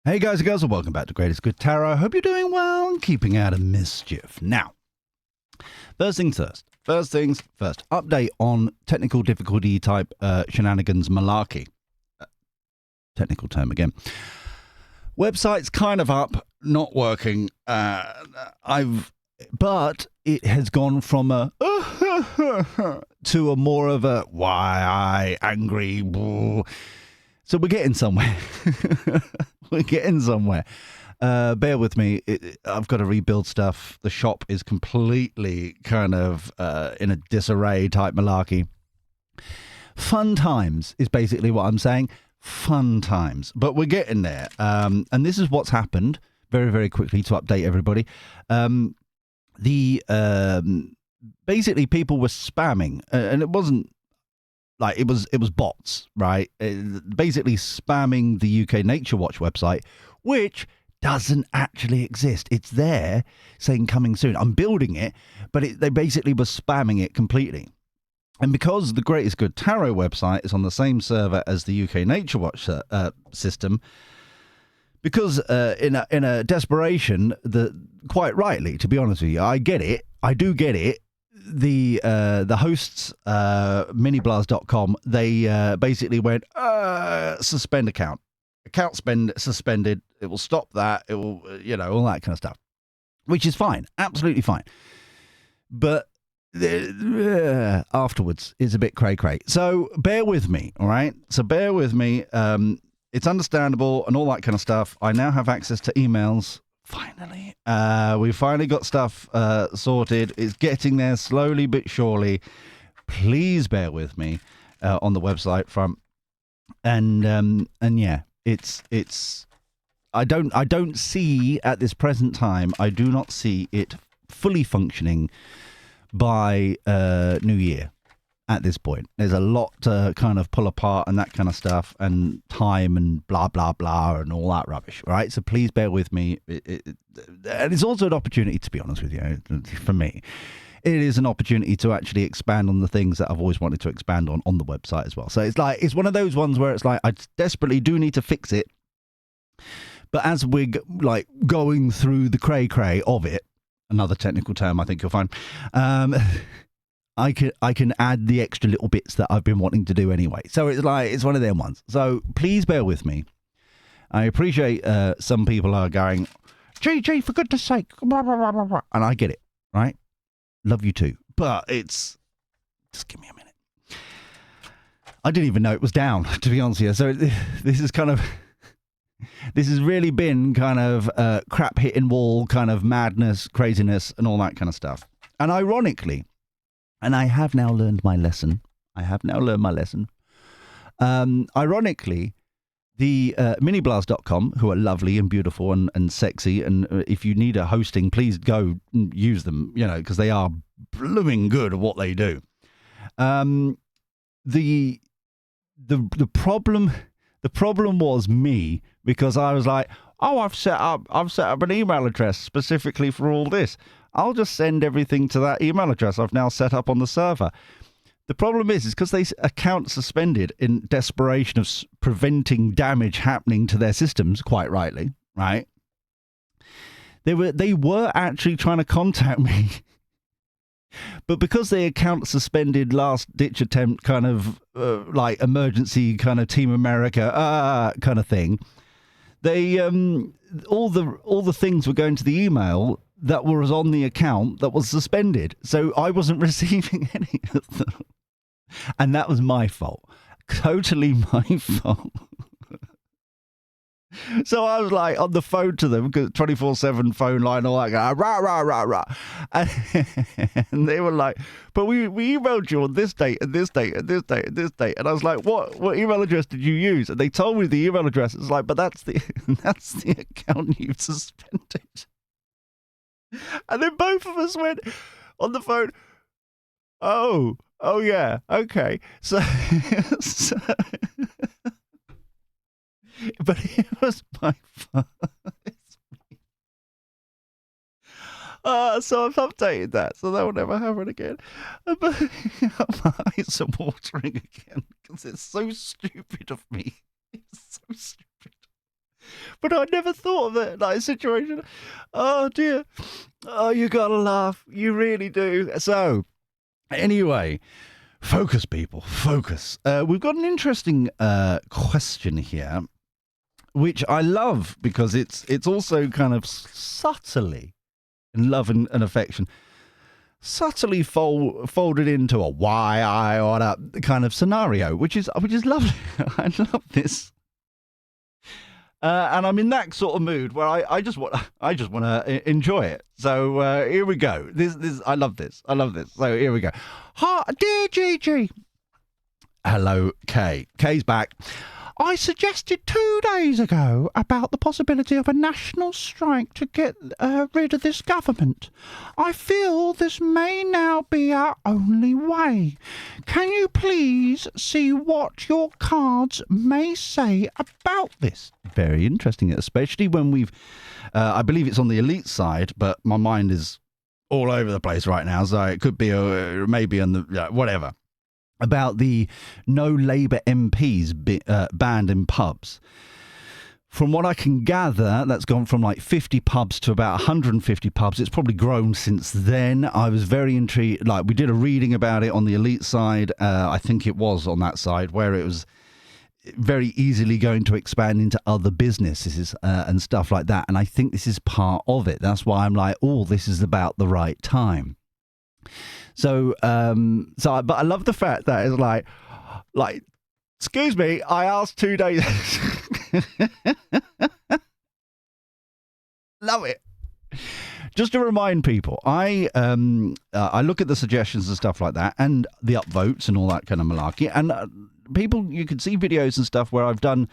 Hey guys and girls, and welcome back to Greatest Good Tarot. Hope you're doing well and keeping out of mischief. Now, first things first. Update on technical difficulty type shenanigans malarkey. Technical term again. Website's kind of up, not working. But it has gone from a to a more of a why angry. So we're getting somewhere. We're getting somewhere. Bear with me. I've got to rebuild stuff. The shop is completely kind of in a disarray type malarkey. Fun times is basically what I'm saying. Fun times. But we're getting there. And this is what's happened very, very quickly to update everybody. Basically people were spamming, and it wasn't like it was bots, right? Basically spamming the UK Nature Watch website, which doesn't actually exist. It's there saying coming soon. I'm building it, but they basically were spamming it completely. And because the Greatest Good Tarot website is on the same server as the UK Nature Watch system, because in a desperation, quite rightly, to be honest with you, I get it. I do get it. The hosts, miniblast.com, they basically went, suspend account. Account suspended. It will stop that. It will, all that kind of stuff, which is fine. Absolutely fine. But afterwards is a bit cray-cray. So bear with me, all right? So bear with me. It's understandable and all that kind of stuff. I now have access to emails. Finally, we finally got stuff sorted. It's getting there slowly but surely. Please bear with me on the website front, and yeah, it's. I don't see at this present time. I do not see it fully functioning by New Year. At this point, there's a lot to kind of pull apart and that kind of stuff, and time and blah blah blah and all that rubbish. Right, so please bear with me. And it's also an opportunity, to be honest with you, for me. It is an opportunity to actually expand on the things that I've always wanted to expand on the website as well. So it's one of those ones where it's like I desperately do need to fix it, but as we're going through the cray of it, another technical term I think you'll find. I can add the extra little bits that I've been wanting to do anyway. So it's one of them ones. So please bear with me. I appreciate some people are going, GG, for goodness sake, blah, blah, blah, blah, blah. And I get it, right? Love you too. But just give me a minute. I didn't even know it was down, to be honest with you. So this has really been kind of crap hitting wall, kind of madness, craziness, and all that kind of stuff. And ironically, and I have now learned my lesson. Ironically, the miniblast.com, who are lovely and beautiful and sexy, and if you need a hosting, please go and use them, because they are blooming good at what they do. The problem was me, because I was like, oh, I've set up an email address specifically for all this. I'll just send everything to that email address I've now set up on the server. The problem is because they account suspended in desperation of preventing damage happening to their systems, quite rightly, right? They were actually trying to contact me, but because they account suspended, last ditch attempt, kind of emergency kind of Team America kind of thing. They all the things were going to the email that was on the account that was suspended. So I wasn't receiving any of them. And that was my fault. Totally my fault. So I was on the phone to them, because 24/7 phone line, all that guy, rah, rah, rah, rah. And they were like, but we emailed you on this date and this date and this date and this date. And I was like, what email address did you use? And they told me the email address. It's like, but that's the account you've suspended. And then both of us went on the phone, oh yeah, okay. So but it was my fault. So I've updated that, so that will never happen again. But my eyes are watering again because it's so stupid of me. It's so stupid. But I never thought of it, like a situation. Oh, dear. Oh, you got to laugh. You really do. So, anyway, focus, people. Focus. We've got an interesting question here, which I love because it's also kind of subtly, in love and affection, subtly folded into a why I order kind of scenario, which is lovely. I love this, and I'm in that sort of mood where I just want to enjoy it. So here we go. This I love this. So here we go. Hi, dear Gigi. Hello, Kay. Kay's back. I suggested 2 days ago about the possibility of a national strike to get rid of this government. I feel this may now be our only way. Can you please see what your cards may say about this? Very interesting, especially when we've, I believe it's on the elite side, but my mind is all over the place right now, so it could be maybe on the, whatever. About the No Labour MPs banned in pubs. From what I can gather, that's gone from like 50 pubs to about 150 pubs. It's probably grown since then. I was very intrigued. Like, we did a reading about it on the elite side. I think it was on that side where it was very easily going to expand into other businesses and stuff like that. And I think this is part of it. That's why I'm like, oh, this is about the right time. So, but I love the fact that it's like, excuse me, I asked 2 days. Love it. Just to remind people, I look at the suggestions and stuff like that, and the upvotes and all that kind of malarkey. And people, you can see videos and stuff where I've done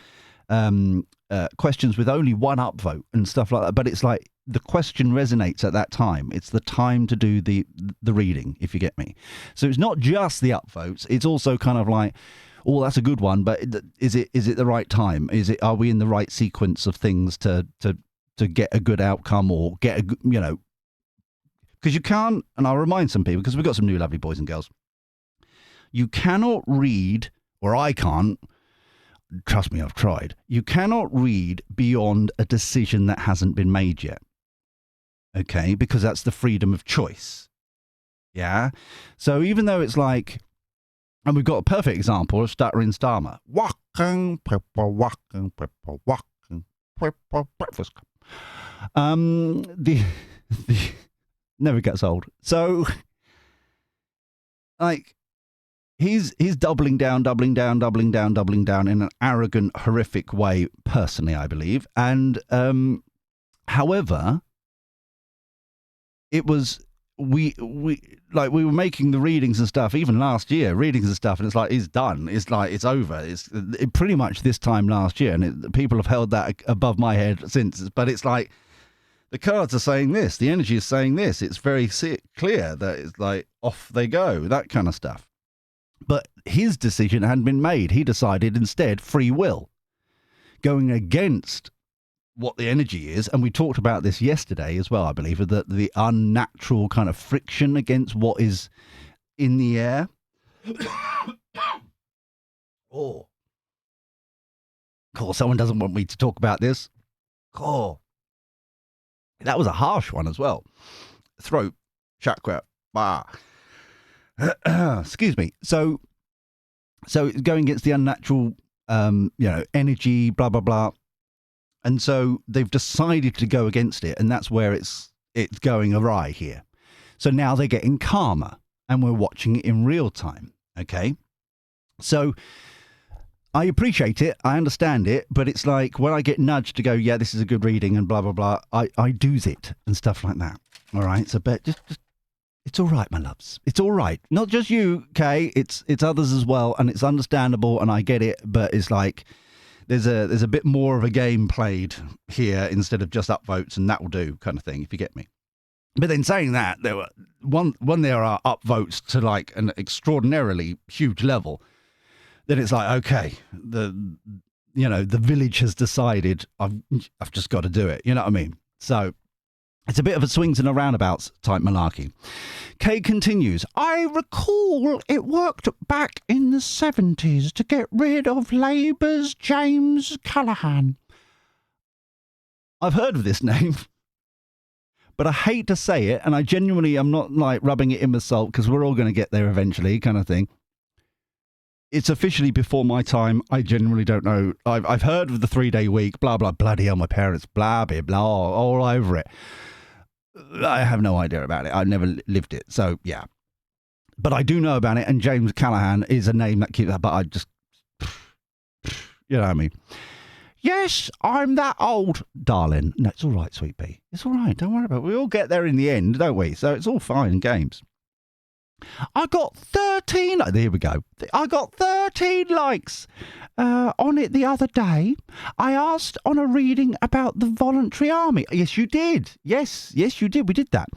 questions with only one upvote and stuff like that. But it's like, the question resonates at that time. It's the time to do the reading, if you get me. So it's not just the upvotes. It's also kind of like, oh, that's a good one, but is it the right time? Are we in the right sequence of things to get a good outcome or get a, because you can't, and I'll remind some people, because we've got some new lovely boys and girls. You cannot read, or I can't, trust me, I've tried. You cannot read beyond a decision that hasn't been made yet. Okay, because that's the freedom of choice. Yeah. So even though it's like, and we've got a perfect example of stuttering Starmer. Walking, people, walking, people, walking, people, breakfast. The never gets old. So, like, he's doubling down in an arrogant, horrific way, personally, I believe. And however, it was we were making the readings and stuff even last year, and it's like, it's done. It's like, it's over. It's pretty much this time last year, and people have held that above my head since. But it's like, the cards are saying this, the energy is saying this. It's very clear that it's like, off they go, that kind of stuff. But his decision hadn't been made. He decided instead free will, going against what the energy is. And we talked about this yesterday as well, I believe, that the unnatural kind of friction against what is in the air. Oh, cool. Someone doesn't want me to talk about this. Oh, that was a harsh one as well. Throat chakra. Excuse me. So it's going against the unnatural, energy, blah, blah, blah. And so they've decided to go against it. And that's where it's going awry here. So now they're getting calmer and we're watching it in real time. Okay. So I appreciate it. I understand it. But it's like, when I get nudged to go, yeah, this is a good reading and blah, blah, blah, I do's it and stuff like that. All right. So, but just it's all right, my loves. It's all right. Not just you, Kay. It's others as well, and it's understandable, and I get it. But it's like, there's a bit more of a game played here instead of just upvotes, and that will do kind of thing, if you get me. But then saying that, there were when there are upvotes to like an extraordinarily huge level, then it's like, okay, the village has decided I've just got to do it. You know what I mean? So it's a bit of a swings and a roundabouts type malarkey. Kay continues, I recall it worked back in the 70s to get rid of Labour's James Callaghan. I've heard of this name, but I hate to say it, and I genuinely am not like rubbing it in with salt because we're all going to get there eventually, kind of thing. It's officially before my time. I genuinely don't know. I've heard of the 3-day week, blah, blah, bloody hell, my parents, blah, blah, blah, all over it. I have no idea about it. I've never lived it. So, yeah. But I do know about it, and James Callaghan is a name that keeps that, but I just, you know what I mean? Yes, I'm that old, darling. No, it's all right, sweet pea. It's all right. Don't worry about it. We all get there in the end, don't we? So it's all fine in games. I got 13. There we go. I got 13 likes on it the other day. I asked on a reading about the voluntary army. Yes, you did. Yes, you did. We did that.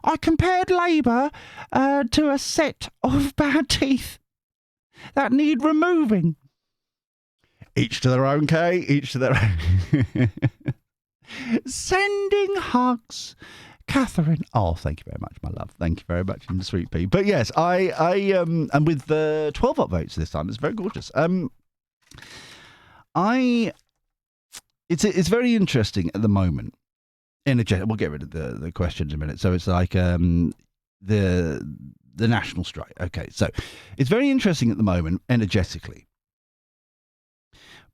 I compared Labour to a set of bad teeth that need removing. Each to their own, Kay. Each to their own. Sending hugs. Catherine. Oh, thank you very much, my love. Thank you very much, and the sweet pea. But yes, and with the 12 upvotes this time, it's very gorgeous. It's very interesting at the moment. We'll get rid of the questions in a minute. So it's like the national strike. Okay, so it's very interesting at the moment, energetically.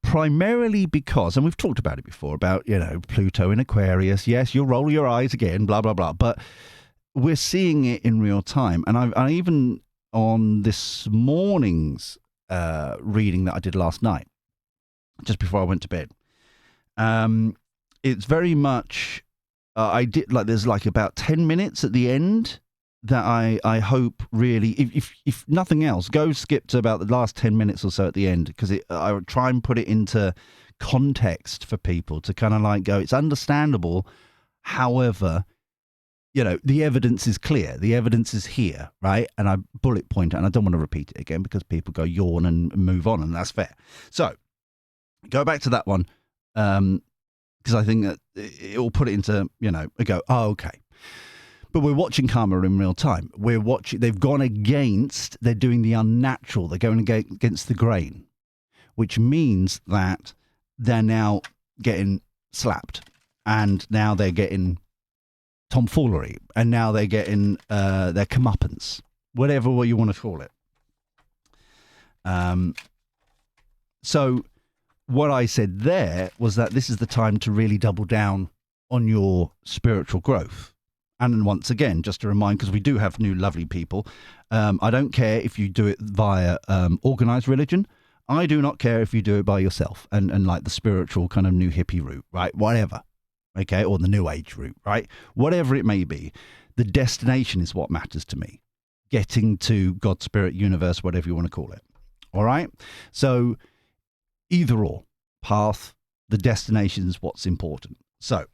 Primarily because, and we've talked about it before, about, Pluto in Aquarius. Yes, you'll roll your eyes again, blah, blah, blah. But we're seeing it in real time. And I even, on this morning's reading that I did last night, just before I went to bed, it's very much, there's like about 10 minutes at the end that I hope really, if nothing else, go skip to about the last 10 minutes or so at the end, because I would try and put it into context for people to kind of like go, it's understandable. However, the evidence is clear. The evidence is here, right? And I bullet point it, and I don't want to repeat it again because people go yawn and move on, and that's fair. So go back to that one, because I think that it will put it into, go, oh, okay. But we're watching karma in real time. They've gone against, they're doing the unnatural. They're going against the grain, which means that they're now getting slapped, and now they're getting tomfoolery, and now they're getting their comeuppance, whatever you want to call it. So what I said there was that this is the time to really double down on your spiritual growth. And once again, just to remind, because we do have new lovely people, I don't care if you do it via organized religion. I do not care if you do it by yourself and like the spiritual kind of new hippie route, right? Whatever, okay? Or the new age route, right? Whatever it may be, the destination is what matters to me. Getting to God, spirit, universe, whatever you want to call it, all right? So either or, path, the destination is what's important. So,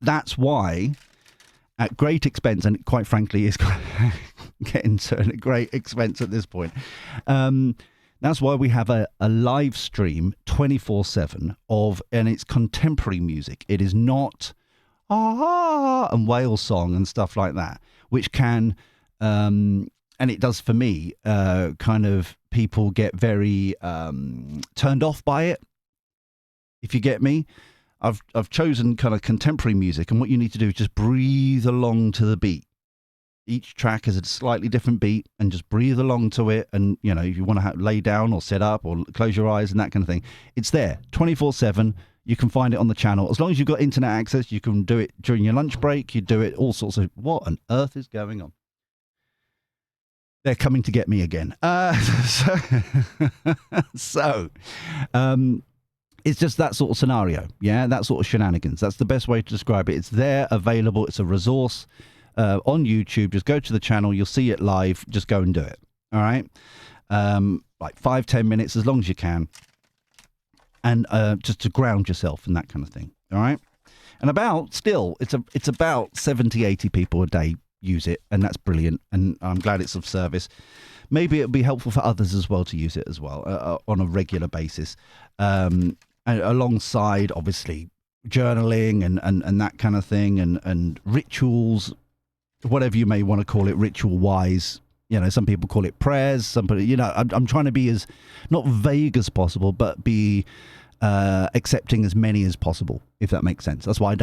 that's why, at great expense, and quite frankly, is getting to a great expense at this point. That's why we have a live stream 24/7 and it's contemporary music. It is not and whale song and stuff like that, which can, and it does for me, kind of people get very turned off by it, if you get me. I've chosen kind of contemporary music, and what you need to do is just breathe along to the beat. Each track has a slightly different beat, and just breathe along to it. And, if you want to lay down or sit up or close your eyes and that kind of thing, it's there 24/7. You can find it on the channel. As long as you've got internet access, you can do it during your lunch break. You do it all sorts of, what on earth is going on? They're coming to get me again. It's just that sort of scenario, yeah? That sort of shenanigans. That's the best way to describe it. It's there, available. It's a resource on YouTube. Just go to the channel. You'll see it live. Just go and do it, all right? Like 5-10 minutes, as long as you can. And just to ground yourself and that kind of thing, all right? And it's about 70, 80 people a day use it, and that's brilliant. And I'm glad it's of service. Maybe it'll be helpful for others as well to use it as well on a regular basis. And alongside, obviously, journaling and that kind of thing, and rituals, whatever you may want to call it, ritual-wise. Some people call it prayers. Somebody, I'm trying to be as not vague as possible, but be accepting as many as possible, if that makes sense. That's why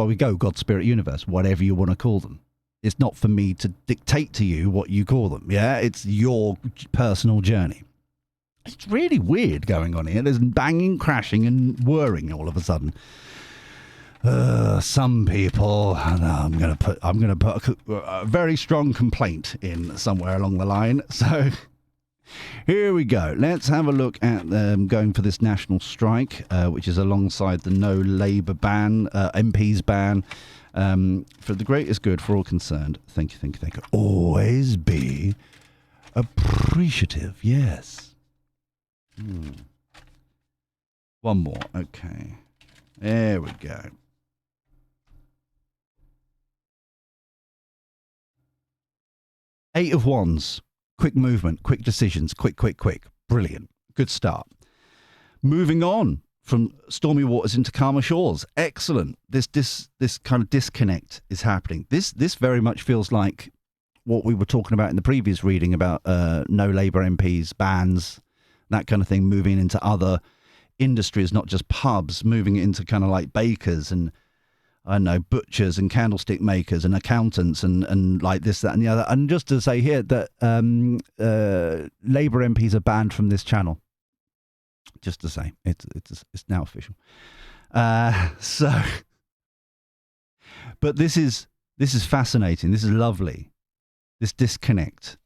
we go God, Spirit, Universe, whatever you want to call them. It's not for me to dictate to you what you call them. Yeah, it's your personal journey. It's really weird going on here. There's banging, crashing, and whirring all of a sudden. Some people, I'm gonna put a very strong complaint in somewhere along the line. So here we go. Let's have a look at going for this national strike, which is alongside the No Labour ban, MPs ban, for the greatest good for all concerned. Thank you. Always be appreciative. Yes. One more. Okay. There we go. Eight of Wands. Quick movement, quick decisions, quick. Brilliant. Good start. Moving on from stormy waters into calmer shores. Excellent. This kind of disconnect is happening. This very much feels like what we were talking about in the previous reading about No Labour MPs, bans, that kind of thing, moving into other industries, not just pubs, moving it into kind of like bakers and, I don't know, butchers and candlestick makers and accountants and like this, that and the other. And just to say here that Labour MPs are banned from this channel. Just to say, it's now official. But this is fascinating. This is lovely. This disconnect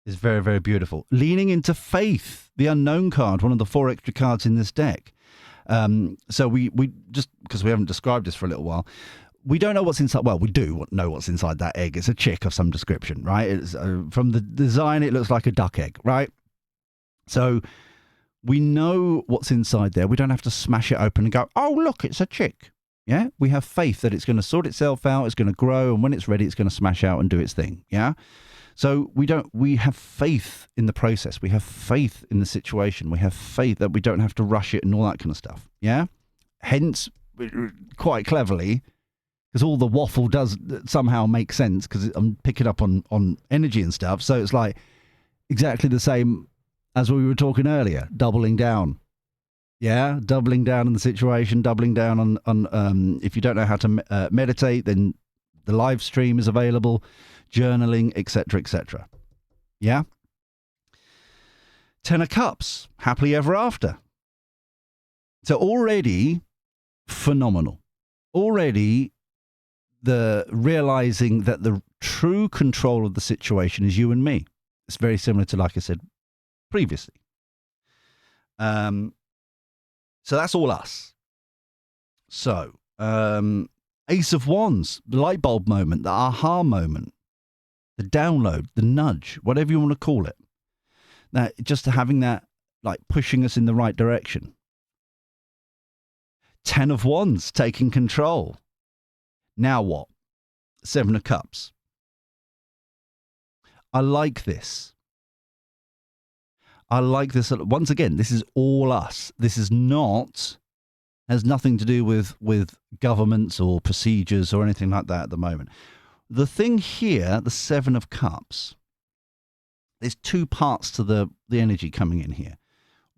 is very, very beautiful. Leaning into faith, the unknown card, one of the 4 extra cards in this deck. So we just, because we haven't described this for a little while, we don't know what's inside. Well, we do know what's inside that egg. It's a chick of some description, right? It's, from the design, it looks like a duck egg, right? So we know what's inside there. We don't have to smash it open and go, oh, look, it's a chick. Yeah, we have faith that it's going to sort itself out, it's going to grow, and when it's ready, it's going to smash out and do its thing. Yeah. So we have faith in the process. We have faith in the situation. We have faith that we don't have to rush it and all that kind of stuff. Yeah. Hence, quite cleverly, because all the waffle does somehow make sense because I'm picking up on energy and stuff. So it's like exactly the same as we were talking earlier, doubling down. Yeah, doubling down on the situation, doubling down on if you don't know how to meditate, then the live stream is available, journaling, etc., etc. Yeah? 10 of Cups, happily ever after. So already phenomenal. Already the realizing that the true control of the situation is you and me. It's very similar to, like I said previously. So that's all us. So, Ace of Wands, the light bulb moment, the aha moment, the download, the nudge, whatever you want to call it. That just having that, like, pushing us in the right direction. 10 of Wands, taking control. Now what? 7 of Cups. I like this. I like this. Once again, this is all us. This is not, has nothing to do with governments or procedures or anything like that at the moment. The thing here, the 7 of Cups, there's 2 parts to the energy coming in here.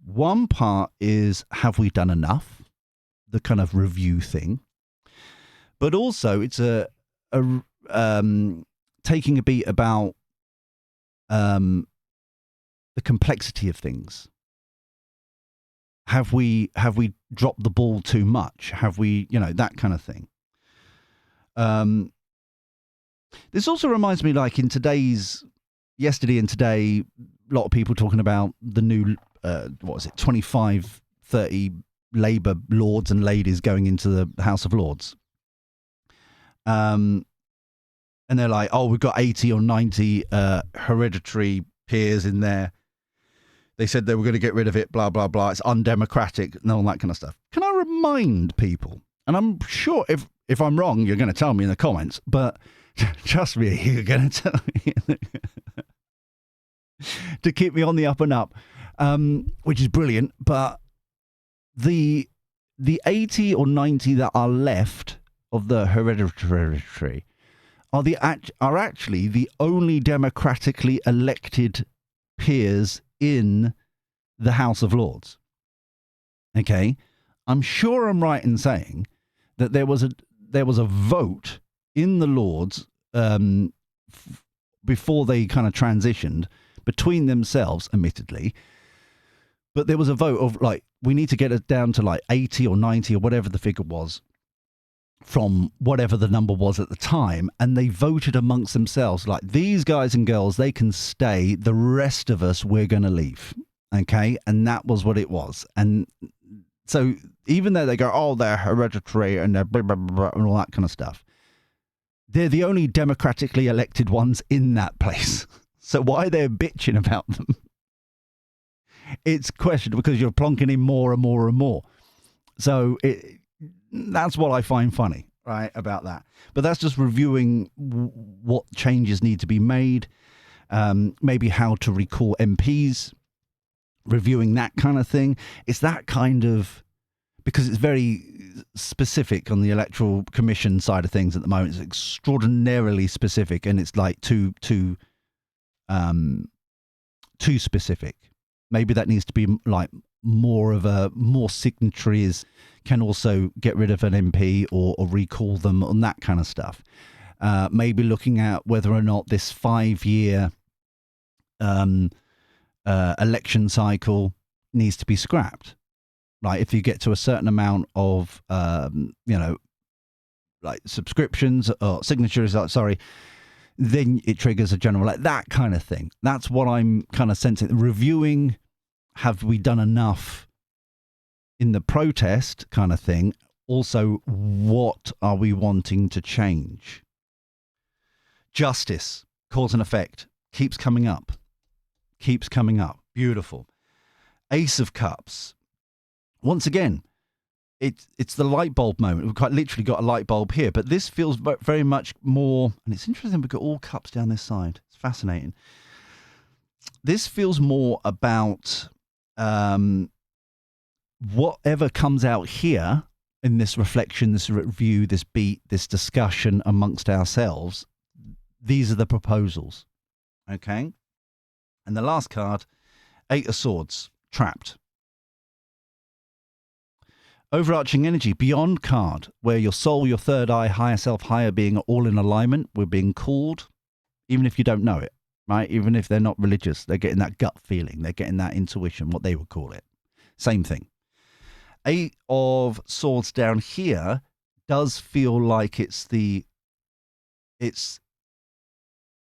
One part is, have we done enough? The kind of review thing. But also it's a taking a beat about the complexity of things. Have we dropped the ball too much? Have we, that kind of thing. This also reminds me, like, in yesterday and today, a lot of people talking about the new, 25, 30 Labour lords and ladies going into the House of Lords. And they're like, oh, we've got 80 or 90 hereditary peers in there. They said they were going to get rid of it, blah, blah, blah. It's undemocratic and all that kind of stuff. Can I remind people, and I'm sure if I'm wrong, you're going to tell me in the comments, but trust me, you're going to tell me to keep me on the up and up, which is brilliant. But the 80 or 90 that are left of the hereditary are actually the only democratically elected peers in the House of Lords. Okay, I'm sure I'm right in saying that there was a vote in the Lords before they kind of transitioned between themselves, admittedly, but there was a vote of like, we need to get it down to like 80 or 90 or whatever the figure was from whatever the number was at the time, and they voted amongst themselves like, these guys and girls, they can stay, the rest of us, we're going to leave. Okay, and that was what it was. And so even though they go, oh, they're hereditary and they're blah, blah, blah, and all that kind of stuff, they're the only democratically elected ones in that place. So why they're bitching about them? It's questioned because you're plonking in more and more and more. So that's what I find funny, right, about that. But that's just reviewing what changes need to be made, maybe how to recall MPs, reviewing that kind of thing. It's that kind of, because it's very specific on the Electoral Commission side of things at the moment. It's extraordinarily specific, and it's like too specific. Maybe that needs to be like more signatories can also get rid of an MP or recall them on that kind of stuff. Maybe looking at whether or not this 5-year election cycle needs to be scrapped. Right, if you get to a certain amount of, like subscriptions or signatures, then it triggers a general, like that kind of thing. That's what I'm kind of sensing. Reviewing, have we done enough in the protest kind of thing? Also, what are we wanting to change? Justice, cause and effect, keeps coming up. Beautiful. Ace of Cups. Once again, it's the light bulb moment. We've quite literally got a light bulb here, but this feels very much more, and it's interesting, we've got all cups down this side. It's fascinating. This feels more about whatever comes out here in this reflection, this review, this beat, this discussion amongst ourselves. These are the proposals. Okay? And the last card, 8 of Swords, trapped. Overarching energy, beyond card, where your soul, your third eye, higher self, higher being are all in alignment. We're being called, even if you don't know it, right? Even if they're not religious, they're getting that gut feeling. They're getting that intuition, what they would call it. Same thing. 8 of Swords down here does feel like it's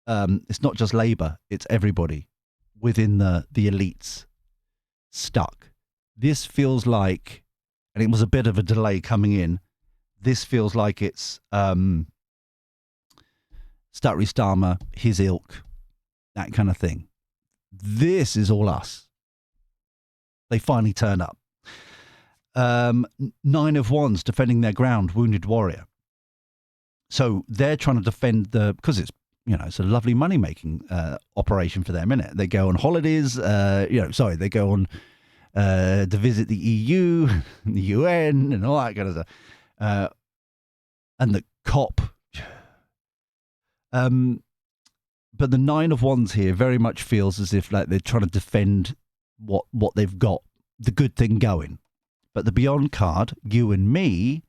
not just Labour, it's everybody within the elites stuck. This feels like, and it was a bit of a delay coming in, this feels like it's Stuttery Starmer, his ilk, that kind of thing. This is all us. They finally turn up. 9 of Wands, defending their ground, wounded warrior. So they're trying to defend because it's, it's a lovely money-making operation for them, isn't it? They go on holidays, they go on to visit the EU, and the UN, and all that kind of stuff. And the COP. But the 9 of Wands here very much feels as if like they're trying to defend what they've got, the good thing going. But the Beyond card, you and me,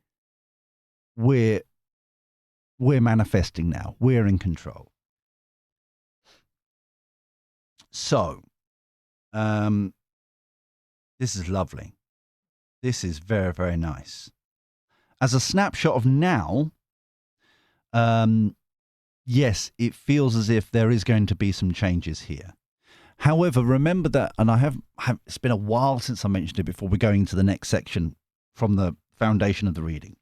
we're manifesting now. We're in control. So, this is lovely. This is very, very nice. As a snapshot of now, yes, it feels as if there is going to be some changes here. However, remember that, and it's been a while since I mentioned it before we're going to the next section from the foundation of the reading,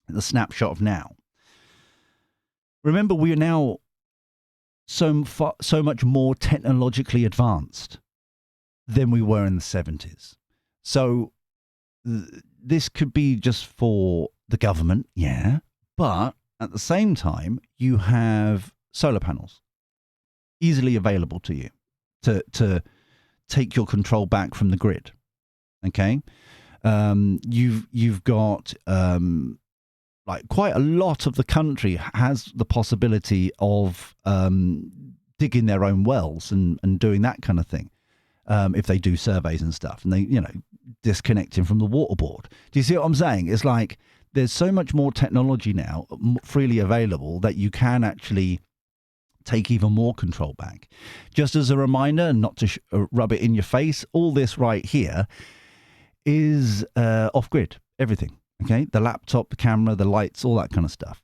the snapshot of now. Remember, we are now so much more technologically advanced than we were in the 70s. So this could be just for the government, yeah, but at the same time, you have solar panels easily available to you to take your control back from the grid. Okay, you've got like quite a lot of the country has the possibility of digging their own wells and doing that kind of thing. if they do surveys and stuff, and they, disconnecting from the water board. Do you see what I'm saying? It's like there's so much more technology now freely available that you can actually take even more control back. Just as a reminder, and not to rub it in your face, all this right here is off-grid, everything, okay? The laptop, the camera, the lights, all that kind of stuff.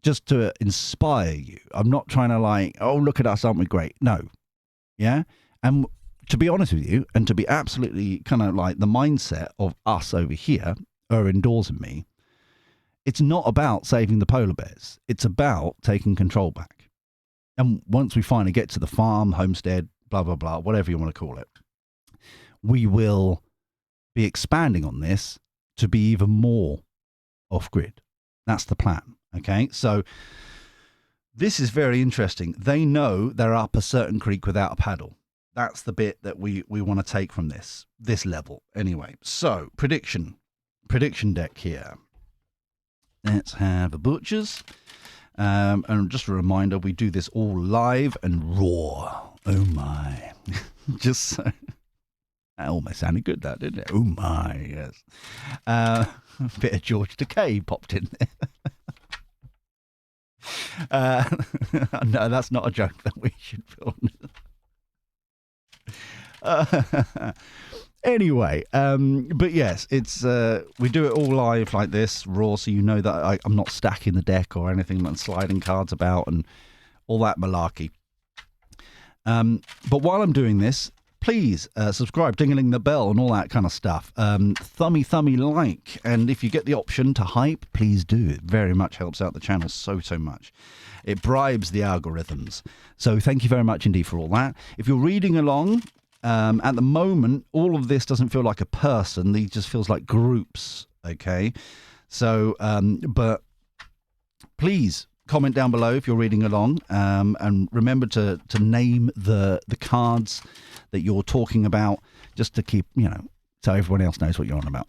Just to inspire you. I'm not trying to like, oh, look at us, aren't we great? No. Yeah? And to be honest with you, and to be absolutely kind of like the mindset of us over here, indoors and me, it's not about saving the polar bears. It's about taking control back. And once we finally get to the farm, homestead, blah, blah, blah, whatever you want to call it, we will be expanding on this to be even more off-grid. That's the plan, okay? So this is very interesting. They know they're up a certain creek without a paddle. That's the bit that we want to take from this level anyway. So prediction deck here. Let's have a butcher's. And just a reminder, we do this all live and raw. Oh my. Just so. That almost sounded good, that, didn't it? Oh my, yes. A bit of George Takei popped in there. No, that's not a joke that we should film. Anyway, but yes, it's we do it all live like this, raw, so you know that I'm not stacking the deck or anything, I'm sliding cards about and all that malarkey. But while I'm doing this, please subscribe, dingling the bell and all that kind of stuff. Thummy like, and if you get the option to hype, please do. It very much helps out the channel so much. It bribes the algorithms. So thank you very much indeed for all that. If you're reading along, at the moment, all of this doesn't feel like a person. These just feels like groups, okay? So, but please comment down below if you're reading along, and remember to name the cards that you're talking about, just to keep, so everyone else knows what you're on about.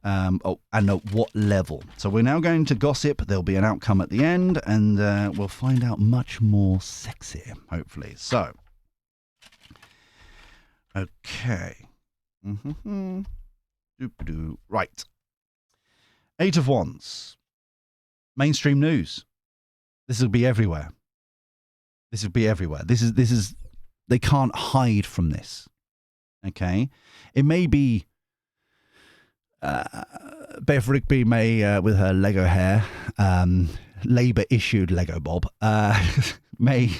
And at what level. So we're now going to gossip. There'll be an outcome at the end, and we'll find out much more sexy, hopefully. So, okay. Right. 8 of Wands. Mainstream news. This will be everywhere. This will be everywhere. This is. They can't hide from this. Okay. It may be. Bev Rigby may, with her Lego hair, Labour issued Lego Bob, may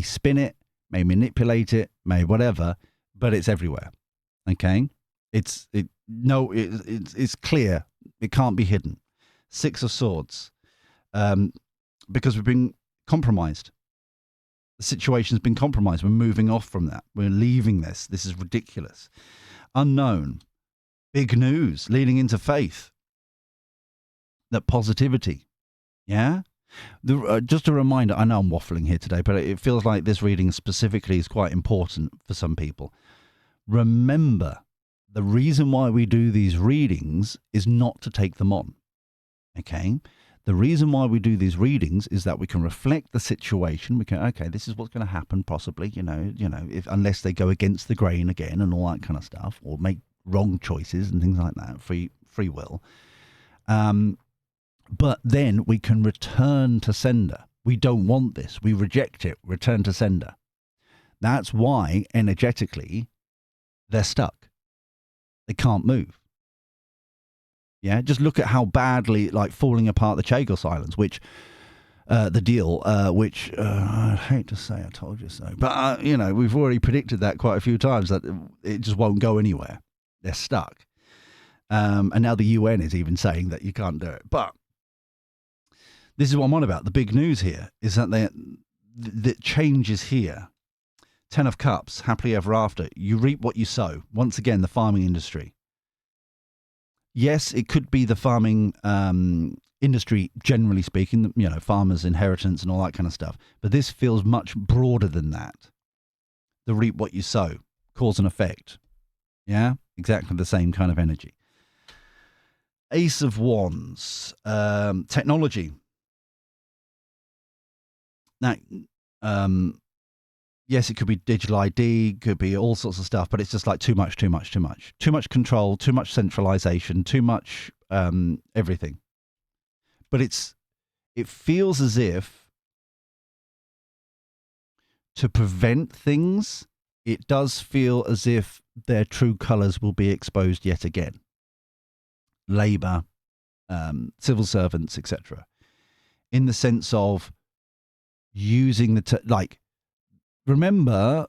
spin it, may manipulate it, may whatever, but it's everywhere. Okay, it's clear. It can't be hidden. 6 of Swords, because we've been compromised. The situation's been compromised. We're moving off from that. We're leaving this. This is ridiculous. Unknown. Big news leading into faith. That positivity. Yeah? Just a reminder, I know I'm waffling here today, but it feels like this reading specifically is quite important for some people. Remember, the reason why we do these readings is not to take them on. Okay? The reason why we do these readings is that we can reflect the situation. We can, okay, this is what's going to happen possibly, if unless they go against the grain again and all that kind of stuff, or make wrong choices and things like that, free will. But then we can return to sender. We don't want this. We reject it. Return to sender. That's why energetically they're stuck. They can't move. Yeah, just look at how badly, like, falling apart the Chagos Islands, which the deal, which I hate to say I told you so, but we've already predicted that quite a few times, that it just won't go anywhere. They're stuck. And now the UN is even saying that you can't do it. But this is what I'm on about. The big news here is that the change is here. 10 of Cups, happily ever after. You reap what you sow. Once again, the farming industry. Yes, it could be the farming industry, generally speaking, farmers' inheritance and all that kind of stuff. But this feels much broader than that. The reap what you sow, cause and effect. Yeah, exactly the same kind of energy. Ace of Wands, technology. Now, yes, it could be digital ID, could be all sorts of stuff, but it's just like too much control, too much centralization, too much everything. But it feels as if to prevent things, it does feel as if their true colours will be exposed yet again. Labour, civil servants, etc. In the sense of using like, remember,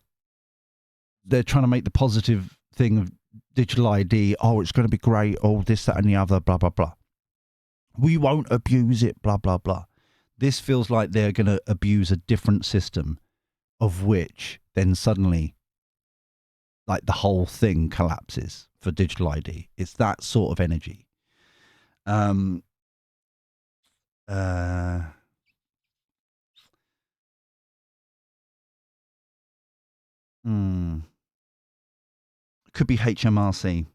they're trying to make the positive thing of digital ID. Oh, it's going to be great. Oh, this, that, and the other. Blah blah blah. We won't abuse it. Blah blah blah. This feels like they're going to abuse a different system, of which then suddenly, like, the whole thing collapses for digital ID. It's that sort of energy. Could be HMRC.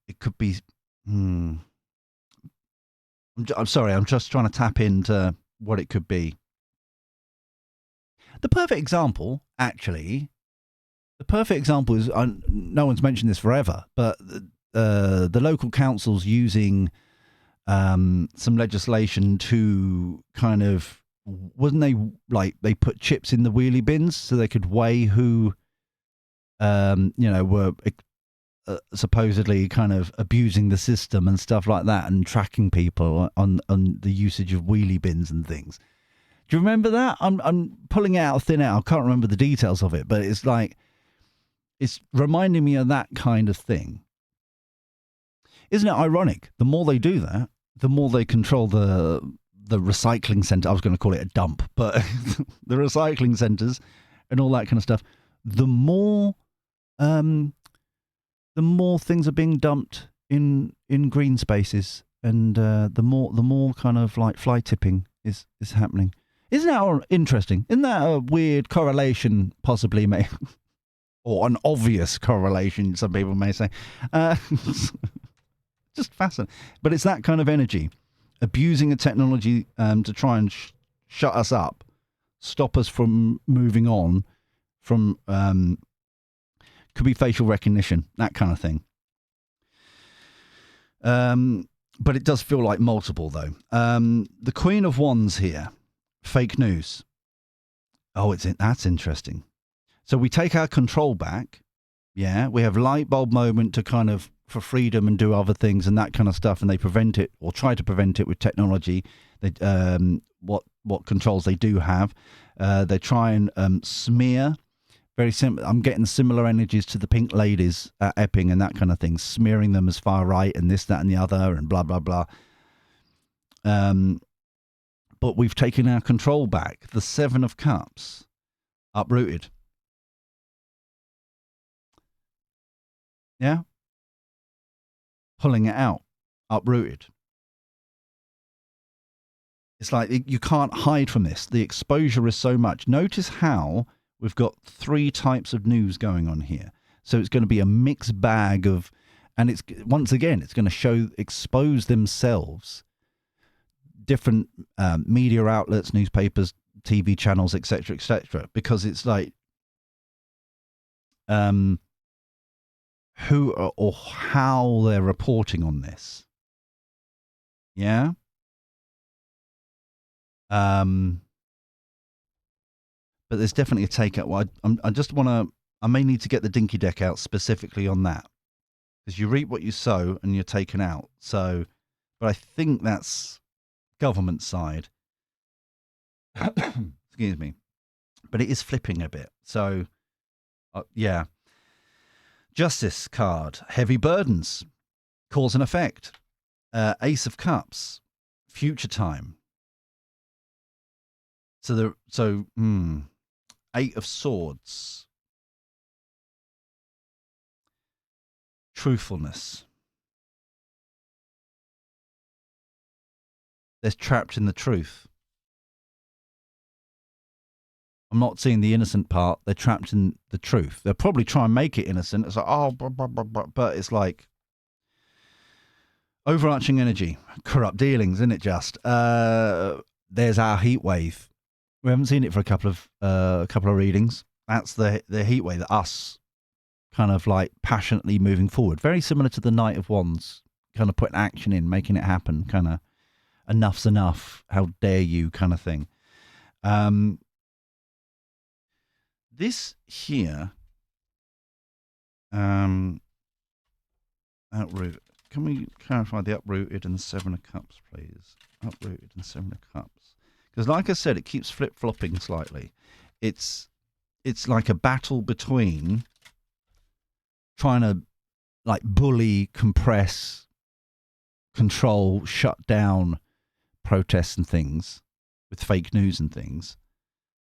It could be. I'm sorry. I'm just trying to tap into what it could be. The perfect example, actually, is, no one's mentioned this forever, but the local council's using some legislation to kind of, wasn't they, like, they put chips in the wheelie bins so they could weigh who, were supposedly kind of abusing the system and stuff like that, and tracking people on the usage of wheelie bins and things. Do you remember that? I'm pulling it out of thin air. I can't remember the details of it, but it's like, it's reminding me of that kind of thing. Isn't it ironic? The more they do that, the more they control the recycling centre. I was going to call it a dump, but the recycling centres and all that kind of stuff. The more things are being dumped in green spaces, and the more kind of like fly tipping is happening. Isn't that interesting? Isn't that a weird correlation, possibly, mate? Or an obvious correlation, some people may say. Just fascinating. But it's that kind of energy. Abusing a technology to try and shut us up, stop us from moving on from, could be facial recognition, that kind of thing. But it does feel like multiple, though. The Queen of Wands here. Fake news. Oh, that's interesting. So we take our control back. Yeah, we have light bulb moment to kind of, for freedom and do other things and that kind of stuff, and they prevent it, or try to prevent it with technology. They, what controls they do have. They try and smear. Very simple. I'm getting similar energies to the pink ladies at Epping and that kind of thing, smearing them as far right and this, that, and the other, and blah blah blah. But we've taken our control back. The Seven of Cups, uprooted. Yeah? Pulling it out, uprooted. It's like you can't hide from this. The exposure is so much. Notice how we've got 3 types of news going on here. So it's going to be a mixed bag of, and it's, once again, it's going to expose themselves. Different media outlets, newspapers, TV channels, etc., because it's like who or how they're reporting on this. Yeah. But there's definitely a take out. Well, I may need to get the dinky deck out specifically on that, because you reap what you sow and you're taken out. So, but I think that's government side. Excuse me. But it is flipping a bit. So, yeah. Justice card. Heavy burdens. Cause and effect. Ace of Cups. Future time. Eight of Swords. Truthfulness. They're trapped in the truth. I'm not seeing the innocent part. They're trapped in the truth. They'll probably try and make it innocent. It's like, oh, but it's like overarching energy, corrupt dealings, isn't it? Just there's our heat wave. We haven't seen it for a couple of readings. That's the heat wave that us kind of like passionately moving forward. Very similar to the Knight of Wands, kind of putting action in, making it happen, kind of enough's enough, how dare you kind of thing. This here, uproot. Can we clarify the uprooted and the Seven of Cups, please? Uprooted and Seven of Cups. Because like I said, it keeps flip-flopping slightly. It's like a battle between trying to like bully, compress, control, shut down protests and things with fake news and things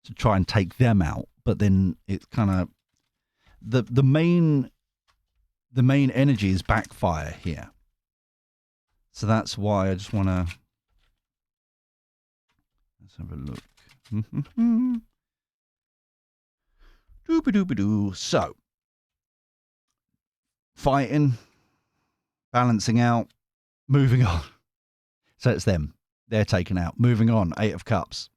to try and take them out. But then it's kind of the main energy is backfire here. So that's why I just want to let's have a look. Doobie-doobie-doo. So, fighting, balancing out, moving on. So it's them. They're taken out. Moving on. 8 of Cups.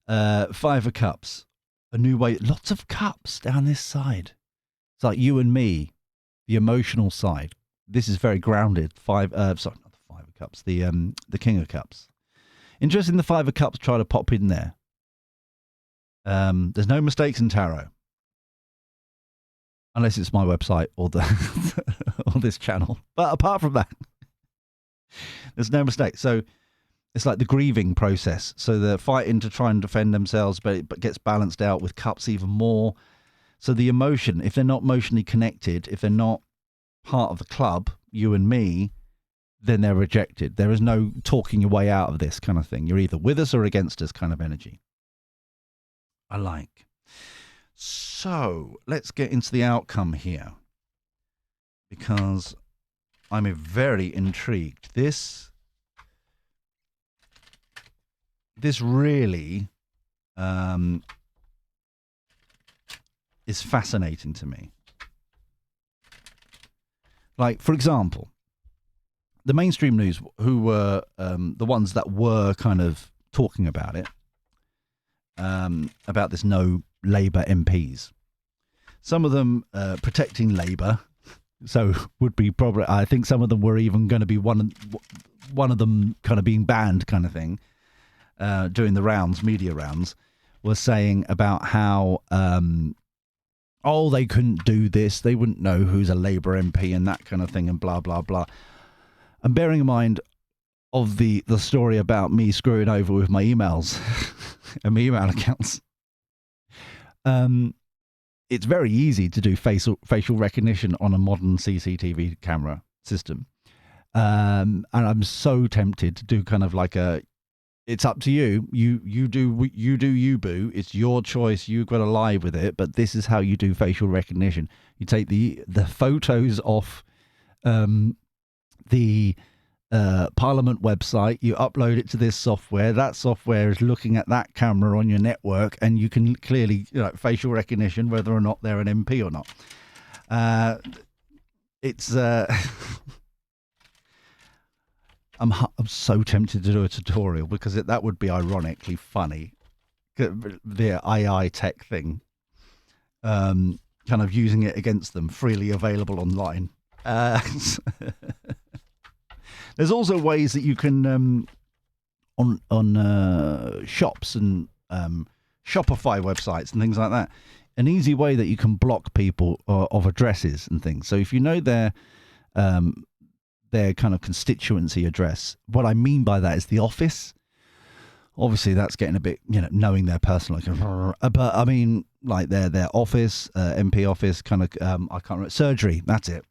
5 of Cups. A new way. Lots of cups down this side. It's like you and me, the emotional side. This is very grounded. Sorry, not the 5 of Cups. The King of Cups. Interesting. The 5 of Cups try to pop in there. There's no mistakes in tarot. Unless it's my website or the or this channel. But apart from that, there's no mistake. So it's like the grieving process. So they're fighting to try and defend themselves, but it gets balanced out with cups even more. So the emotion, if they're not emotionally connected, if they're not part of the club, you and me, then they're rejected. There is no talking your way out of this kind of thing. You're either with us or against us kind of energy. I like. So let's get into the outcome here, because I'm very intrigued. This really is fascinating to me. Like, for example, the mainstream news, who were the ones that were kind of talking about it, about this No Labour MPs. Some of them protecting Labour, so would be probably. I think some of them were even going to be one of them kind of being banned, kind of thing. Doing the rounds, media rounds, was saying about how they couldn't do this, they wouldn't know who's a Labour MP and that kind of thing, and blah blah blah. And bearing in mind of the story about me screwing over with my emails and my email accounts. It's very easy to do facial recognition on a modern CCTV camera system. And I'm so tempted to do kind of like it's up to you. You do you, boo. It's your choice. You've got to lie with it. But this is how you do facial recognition. You take the photos off the Parliament website, you upload it to this software. That software is looking at that camera on your network, and you can clearly, facial recognition, whether or not they're an MP or not. It's I'm so tempted to do a tutorial, because that would be ironically funny. The AI tech thing, kind of using it against them, freely available online. There's also ways that you can on shops and Shopify websites and things like that. An easy way that you can block people of addresses and things. So if you know their kind of constituency address, what I mean by that is the office. Obviously, that's getting a bit, knowing their personal. But I mean, like their office, MP office, kind of. I can't remember, surgery. That's it.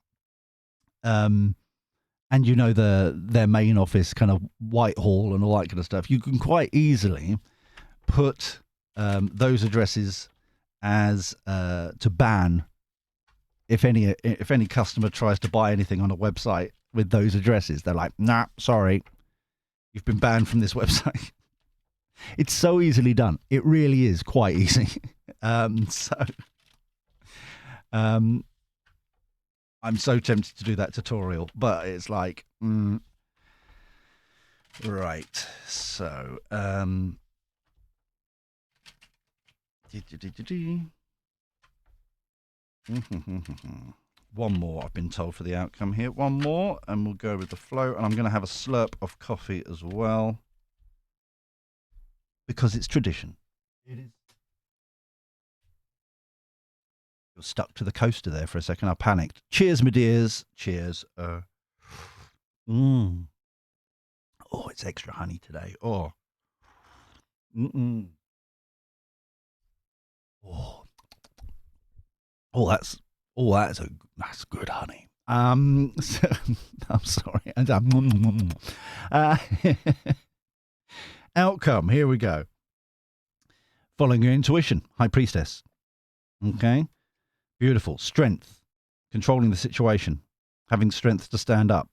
And their main office, kind of Whitehall and all that kind of stuff. You can quite easily put those addresses as to ban if any customer tries to buy anything on a website with those addresses. They're like, nah, sorry, you've been banned from this website. It's so easily done. It really is quite easy. I'm so tempted to do that tutorial, but it's like, right. So, One more, I've been told, for the outcome here. One more, and we'll go with the flow. And I'm going to have a slurp of coffee as well, because it's tradition. It is. You're stuck to the coaster there for a second. I panicked. Cheers, my dears. Cheers. Oh, it's extra honey today. Oh. That's good honey. So, I'm sorry. Outcome. Here we go. Following your intuition, High Priestess. Okay. Beautiful. Strength. Controlling the situation. Having strength to stand up.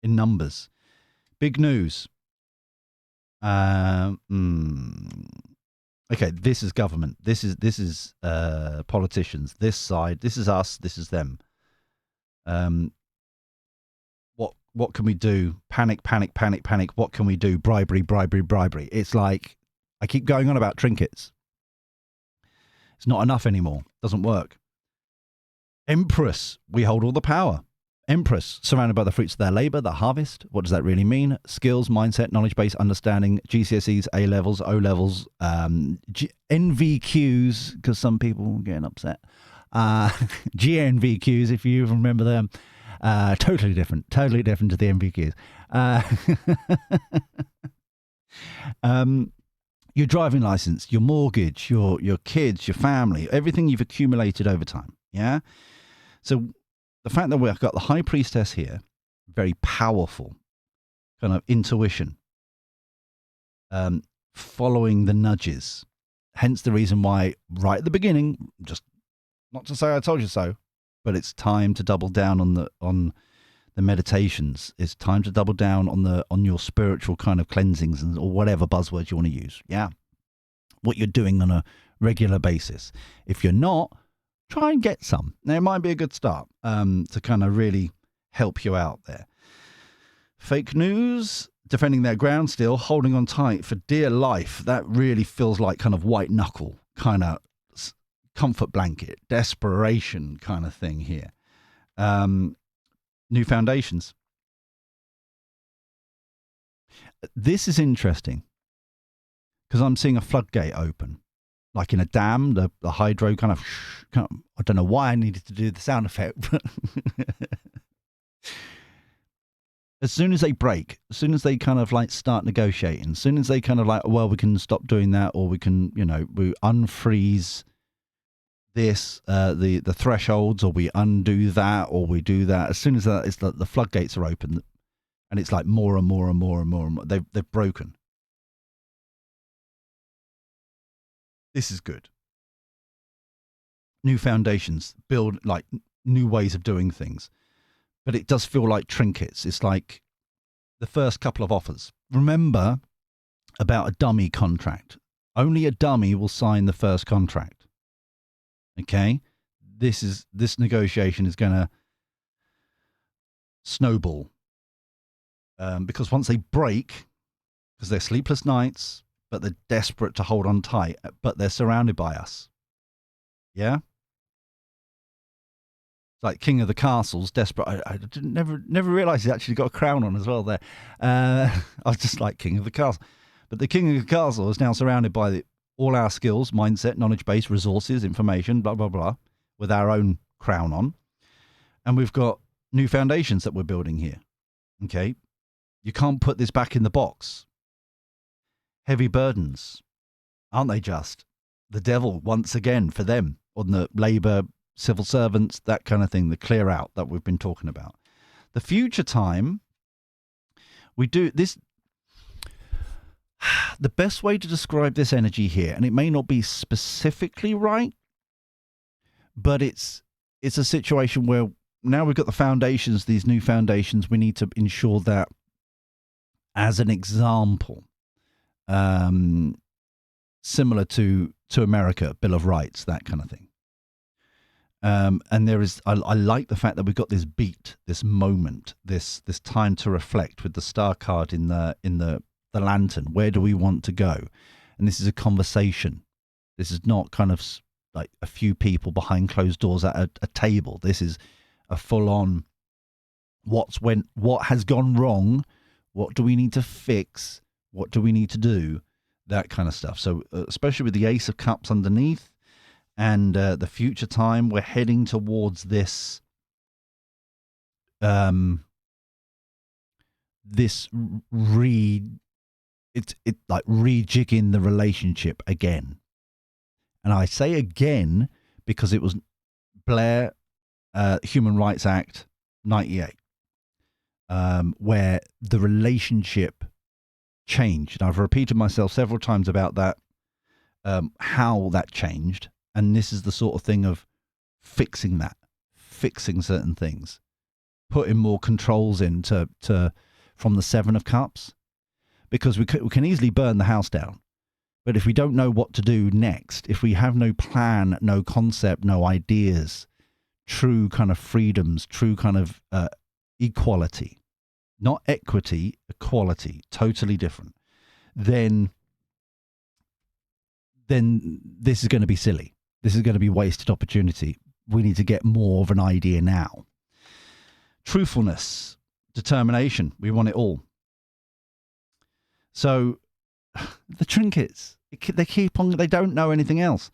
In numbers. Big news. Okay, this is government. This is politicians. This side. This is us. This is them. What can we do? Panic. What can we do? Bribery. It's like I keep going on about trinkets. It's not enough anymore. Doesn't work. Empress. We hold all the power. Empress, surrounded by the fruits of their labour, the harvest. What does that really mean? Skills, mindset, knowledge base, understanding, GCSEs, A levels, O levels, NVQs, because some people are getting upset. GNVQs, if you remember them. Totally different to the NVQs. Your driving license, your mortgage, your kids, your family, everything you've accumulated over time. Yeah. So the fact that we've got the High Priestess here, very powerful kind of intuition, following the nudges. Hence the reason why right at the beginning, just not to say I told you so, but it's time to double down on the meditations. It's time to double down on your spiritual kind of cleansings or whatever buzzwords you want to use. Yeah. What you're doing on a regular basis. If you're not, try and get some. Now, it might be a good start to kind of really help you out there. Fake news, defending their ground still, holding on tight for dear life. That really feels like kind of white knuckle, kind of comfort blanket, desperation kind of thing here. New foundations. This is interesting because I'm seeing a floodgate open. Like in a dam, the hydro kind of, I don't know why I needed to do the sound effect. But as soon as they break, as soon as they kind of like start negotiating, as soon as they kind of like, well, we can stop doing that, or we can, we unfreeze this, the thresholds, or we undo that, or we do that. As soon as that, it's the floodgates are open, and it's like more and more and more and more and more. They've broken. This is good. New foundations, build like new ways of doing things. But it does feel like trinkets. It's like the first couple of offers. Remember about a dummy contract. Only a dummy will sign the first contract. Okay? This negotiation is going to snowball. Because once they break, because they're sleepless nights, but they're desperate to hold on tight, but they're surrounded by us. Yeah? It's like King of the Castle's desperate. I never realised he actually got a crown on as well there. I was just like King of the Castle. But the King of the Castle is now surrounded by all our skills, mindset, knowledge base, resources, information, blah, blah, blah, with our own crown on. And we've got new foundations that we're building here. Okay? You can't put this back in the box. Heavy burdens, aren't they just? The devil, once again, for them, on the Labour, civil servants, that kind of thing, the clear out that we've been talking about. The future time, we do this. The best way to describe this energy here, and it may not be specifically right, but it's a situation where now we've got the foundations, these new foundations, we need to ensure that, as an example, similar to America, Bill of Rights, that kind of thing. And there is, I like the fact that we've got this beat, this moment, this time to reflect with the star card in the lantern. Where do we want to go? And this is a conversation. This is not kind of like a few people behind closed doors at a table. This is a full-on what has gone wrong, what do we need to fix, what do we need to do, that kind of stuff. So especially with the Ace of Cups underneath and the future time, we're heading towards this it's like rejigging the relationship again. And I say again because it was Blair, Human Rights Act 98, where the relationship changed. And I've repeated myself several times about that, how that changed. And this is the sort of thing of fixing certain things, putting more controls in from the Seven of Cups, because we can easily burn the house down. But if we don't know what to do next, if we have no plan, no concept, no ideas, true kind of freedoms, true kind of equality, not equity, equality, totally different, then this is going to be silly. This is going to be wasted opportunity. We need to get more of an idea now. Truthfulness, determination, we want it all. So the trinkets, they keep on, they don't know anything else.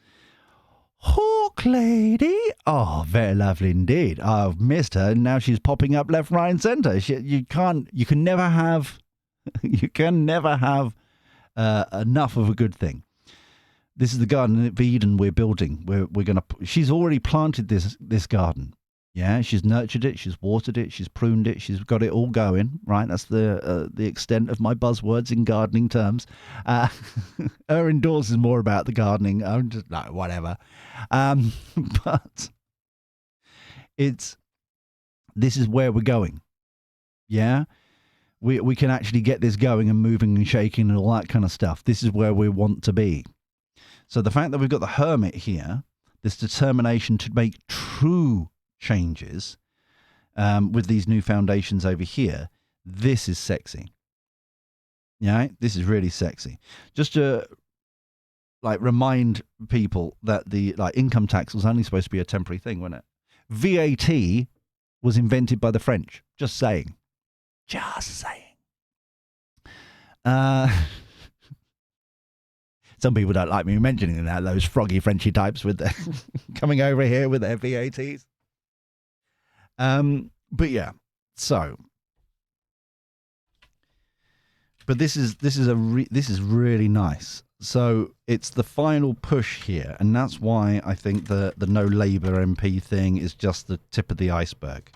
Hawk lady, oh, very lovely indeed. I've missed her, and now she's popping up left, right, and centre. You can never have enough of a good thing. This is the Garden of Eden we're building. We're gonna. She's already planted this garden. Yeah, she's nurtured it, she's watered it, she's pruned it, she's got it all going, right? That's the extent of my buzzwords in gardening terms. Her indoors is more about the gardening. I'm just, no, whatever. But this is where we're going. Yeah? We can actually get this going and moving and shaking and all that kind of stuff. This is where we want to be. So the fact that we've got the Hermit here, this determination to make true changes with these new foundations over here, this is sexy. Yeah, this is really sexy. Just to remind people that the income tax was only supposed to be a temporary thing, wasn't it? VAT was invented by the French. Just saying. Some people don't like me mentioning that, those froggy Frenchy types with their coming over here with their VATs. But yeah, so, but this is really nice. So it's the final push here, and that's why I think the No Labour MP thing is just the tip of the iceberg.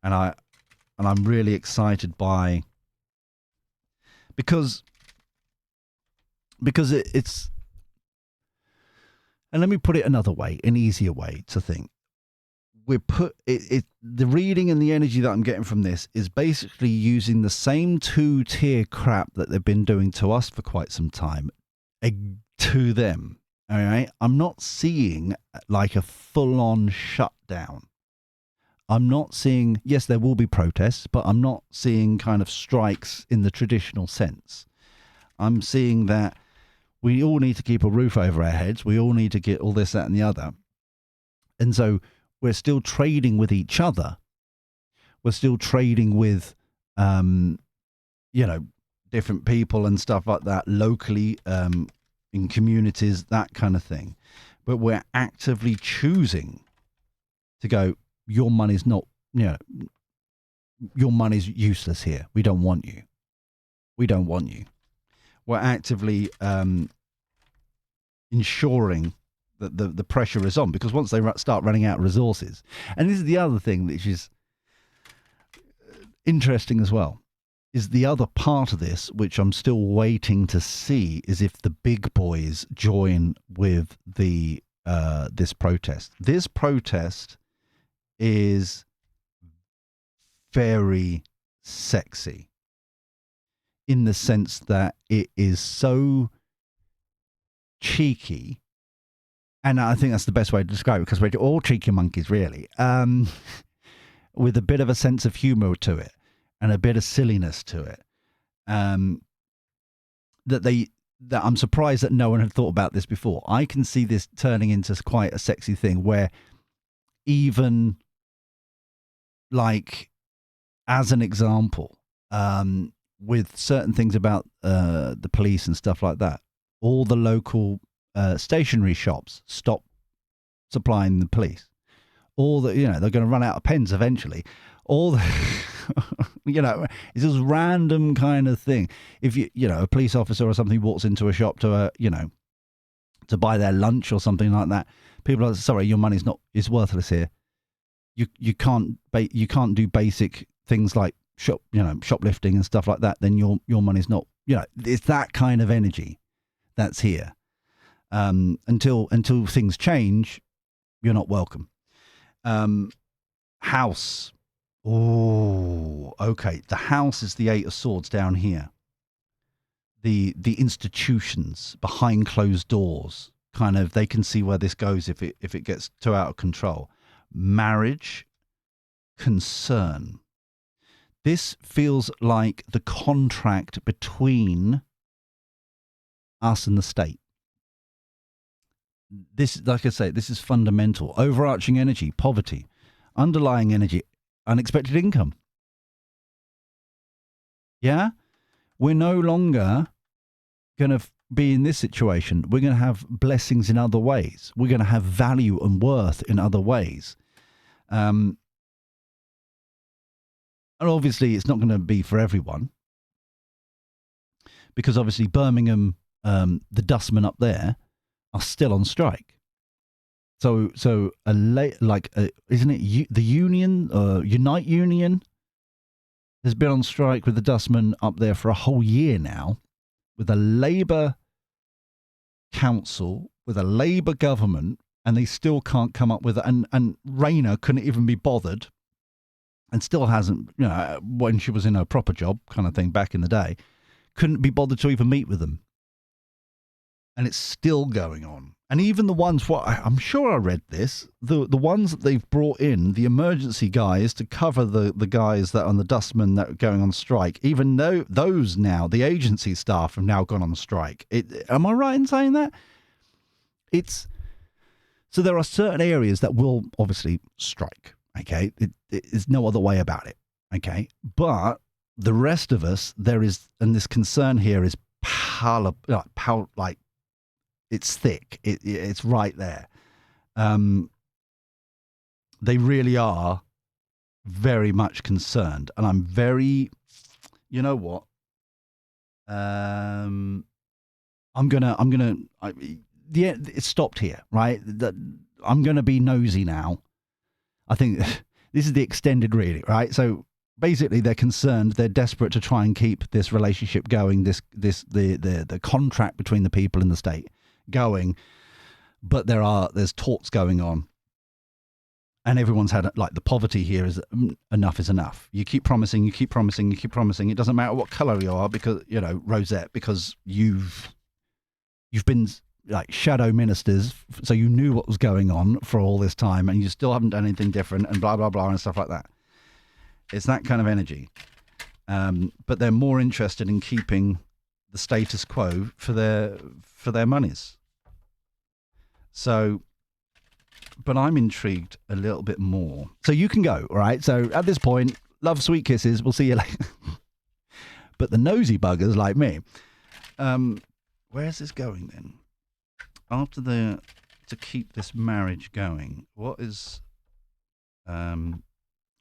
And I'm really excited by, because it's, and let me put it another way, an easier way to think. The reading and the energy that I'm getting from this is basically using the same two-tier crap that they've been doing to us for quite some time to them. All right, I'm not seeing like a full-on shutdown. I'm not seeing, yes, there will be protests, but I'm not seeing kind of strikes in the traditional sense. I'm seeing that we all need to keep a roof over our heads. We all need to get all this, that, and the other. And so we're still trading with each other. We're still trading with, different people and stuff like that locally, in communities, that kind of thing. But we're actively choosing to go, your money's not, your money's useless here. We don't want you. We don't want you. We're actively ensuring that the pressure is on, because once they start running out of resources, and this is the other thing which is interesting as well, is the other part of this, which I'm still waiting to see, is if the big boys join with the this protest. This protest is very sexy in the sense that it is so cheeky, and I think that's the best way to describe it, because we're all cheeky monkeys, really, with a bit of a sense of humour to it and a bit of silliness to it, that that I'm surprised that no one had thought about this before. I can see this turning into quite a sexy thing where even like, as an example, with certain things about the police and stuff like that, all the local stationery shops stop supplying the police. All the, they're going to run out of pens eventually. All the, it's this random kind of thing. If a police officer or something walks into a shop to to buy their lunch or something like that, people are sorry, your money's not is worthless here. You can't do basic things like shoplifting and stuff like that. Then your money's not. It's that kind of energy that's here. Until things change, you're not welcome. House. Oh, okay. The house is the 8 of Swords down here. The institutions behind closed doors, kind of, they can see where this goes if it gets too out of control. Marriage, concern. This feels like the contract between us and the state. This, like I say, this is fundamental. Overarching energy, poverty. Underlying energy, unexpected income. Yeah? We're no longer going to be in this situation. We're going to have blessings in other ways. We're going to have value and worth in other ways. And obviously, it's not going to be for everyone. Because obviously, Birmingham, the dustmen up there, are still on strike. So isn't it the union, Unite Union, has been on strike with the dustmen up there for a whole year now, with a Labour council, with a Labour government, and they still can't come up with it. And Rayner couldn't even be bothered, and still hasn't, when she was in her proper job kind of thing back in the day, couldn't be bothered to even meet with them. And it's still going on. And even the ones, I'm sure I read this, the ones that they've brought in, the emergency guys to cover the guys that are on the dustmen that are going on strike, even though those now, the agency staff have now gone on strike. Am I right in saying that? So there are certain areas that will obviously strike, okay? There's no other way about it, okay? But the rest of us, and this concern here is it's thick. It's right there. They really are very much concerned, and I'm very. You know what? It stopped here, right? I'm gonna be nosy now. I think this is the extended reading, right? So basically, they're concerned. They're desperate to try and keep this relationship going. The contract between the people and the state going, but there's talks going on, and everyone's had the poverty here is enough is enough. You keep promising. It doesn't matter what color you are, because rosette, because you've been like shadow ministers, so you knew what was going on for all this time, and you still haven't done anything different, and blah blah blah and stuff like that. It's that kind of energy, but they're more interested in keeping the status quo for their monies. So, but I'm intrigued a little bit more. So you can go, all right? So at this point, love, sweet kisses. We'll see you later. But the nosy buggers like me, where's this going then? To keep this marriage going, what is, and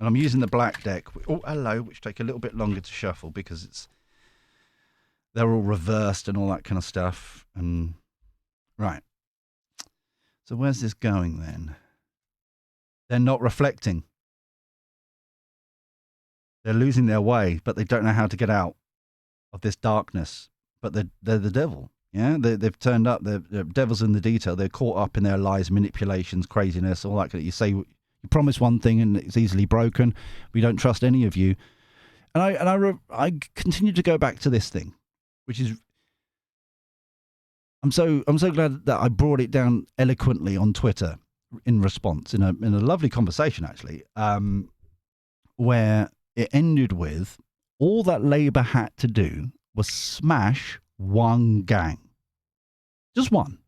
I'm using the black deck. Oh, hello, which take a little bit longer to shuffle because they're all reversed and all that kind of stuff. And right. So where's this going then? They're not reflecting. They're losing their way, but they don't know how to get out of this darkness. But they're the devil. Yeah, they've turned up. They're devils in the detail. They're caught up in their lies, manipulations, craziness, all that. You say you promise one thing and it's easily broken. We don't trust any of you. And I continue to go back to this thing, which is. I'm so glad that I brought it down eloquently on Twitter in response in a lovely conversation actually, where it ended with all that Labour had to do was smash one gang. just one,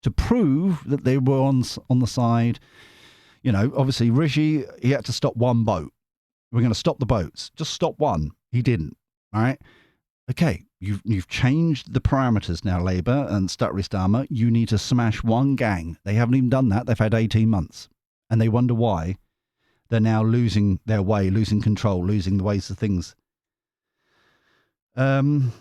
to prove that they were on the side. You know, obviously Rishi, he had to stop one boat. We're going to stop the boats. Just stop one. He didn't. All right. Okay. You've changed the parameters now, Labour and Stuttry Starmer. You need to smash one gang. They haven't even done that. They've had 18 months. And they wonder why they're now losing their way, losing control, losing the ways of things. There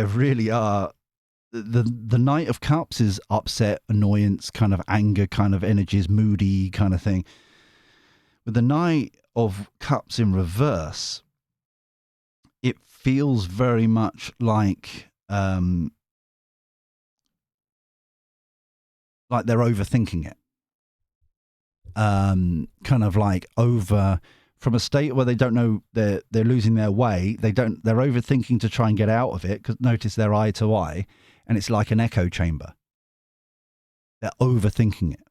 really are. The Knight of Cups is upset, annoyance, kind of anger, kind of energies, moody kind of thing. With the Knight of Cups in reverse, it feels very much like they're overthinking it. Kind of like from a state where they don't know they're losing their way. They're overthinking to try and get out of it, because notice they're eye to eye, and it's like an echo chamber. They're overthinking it.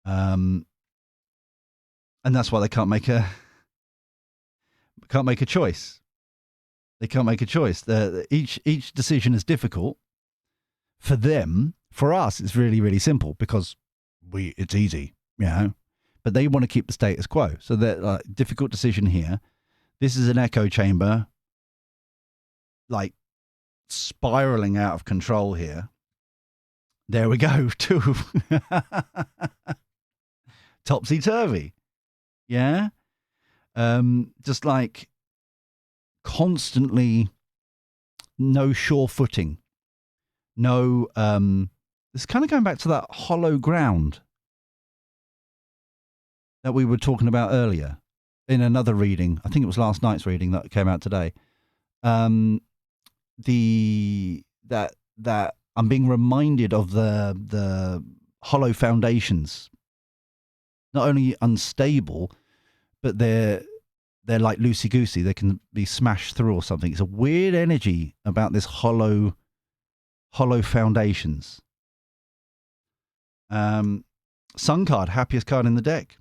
And that's why they can't make a choice. They can't make a choice. Each decision is difficult for them. For us, it's really, really simple because it's easy, you know. But they want to keep the status quo. So they're difficult decision here. This is an echo chamber, like spiraling out of control here. There we go, too. Topsy-turvy. Yeah. Just like constantly no sure footing. No, it's kind of going back to that hollow ground that we were talking about earlier in another reading. I think it was last night's reading that came out today. That I'm being reminded of the hollow foundations. Not only unstable, but they're like loosey-goosey. They can be smashed through or something. It's a weird energy about this hollow foundations. Sun card, happiest card in the deck.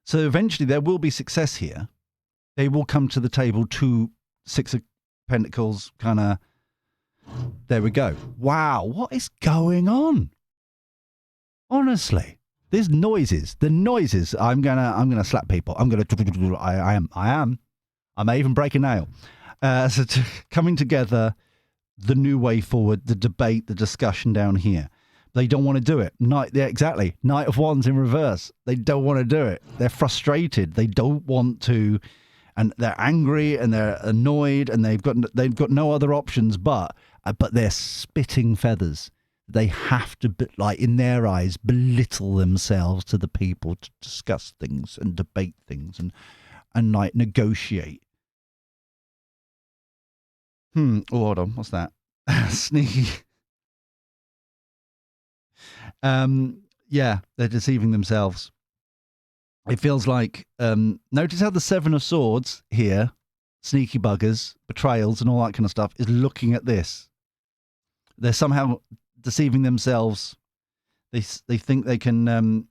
So eventually there will be success here. They will come to the table to Six of Pentacles, kind of. There we go. Wow, what is going on? Honestly, there's noises. The noises. I'm gonna slap people. I may even break a nail. Coming together, the new way forward, the debate, the discussion down here. They don't want to do it. Exactly. Knight of Wands in reverse. They don't want to do it. They're frustrated. They don't want to, and they're angry and they're annoyed, and they've got no other options but they're spitting feathers. They have to, in their eyes, belittle themselves to the people to discuss things and debate things and like negotiate. Oh, hold on. What's that? Sneaky. Yeah, they're deceiving themselves. It feels like, notice how the Seven of Swords here, sneaky buggers, betrayals and all that kind of stuff, is looking at this. They're somehow deceiving themselves. They think they can,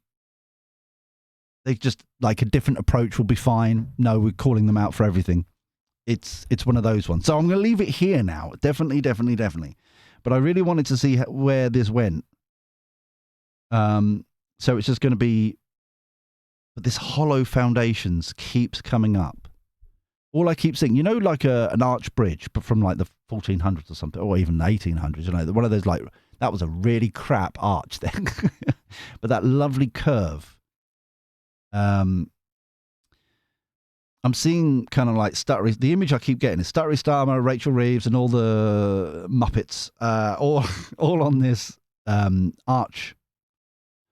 they just, like, a different approach will be fine. No, we're calling them out for everything. It's one of those ones. So I'm going to leave it here now. Definitely. But I really wanted to see where this went. So it's just going to be, but this hollow foundations keeps coming up. All I keep seeing, like an arch bridge, but from like the 1400s or something, or even 1800s, one of those, like, that was a really crap arch thing. But that lovely curve. I'm seeing kind of like Stuttery. The image I keep getting is Stuttery Starmer, Rachel Reeves, and all the Muppets, all on this arch.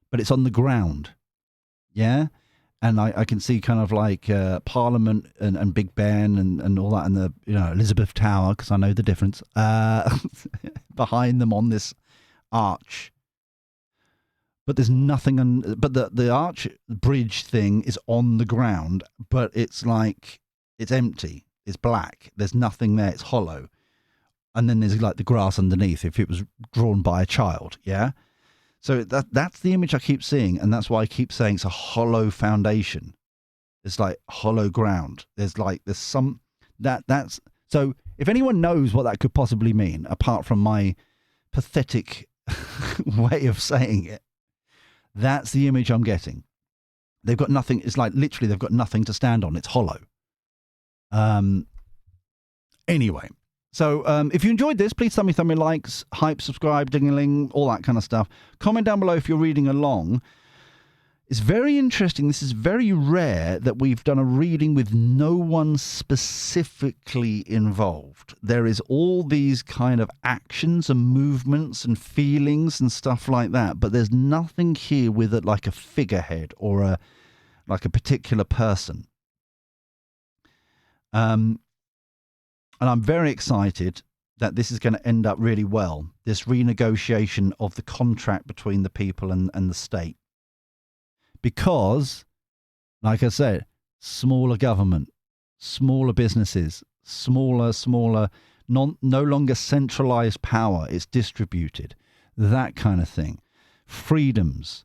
But it's on the ground, yeah? And I can see kind of like Parliament and Big Ben and all that, and the Elizabeth Tower, because I know the difference, behind them on this arch. But there's nothing, but the arch bridge thing is on the ground, but it's like, it's empty, it's black, there's nothing there, it's hollow. And then there's like the grass underneath if it was drawn by a child, yeah? So that's the image I keep seeing, and that's why I keep saying it's a hollow foundation. It's like hollow ground. There's some that's so. If anyone knows what that could possibly mean, apart from my pathetic way of saying it, that's the image I'm getting. They've got nothing. It's like literally they've got nothing to stand on. It's hollow. Anyway, so if you enjoyed this, please thumb me likes, hype, subscribe, ding-a-ling, all that kind of stuff. Comment down below if you're reading along. It's very interesting. This is very rare that we've done a reading with no one specifically involved. There is all these kind of actions and movements and feelings and stuff like that, but there's nothing here with it like a figurehead or like a particular person. And I'm very excited that this is going to end up really well, this renegotiation of the contract between the people and the state. Because, like I said, smaller government, smaller businesses, smaller, no longer centralized power. It's distributed, that kind of thing. Freedoms.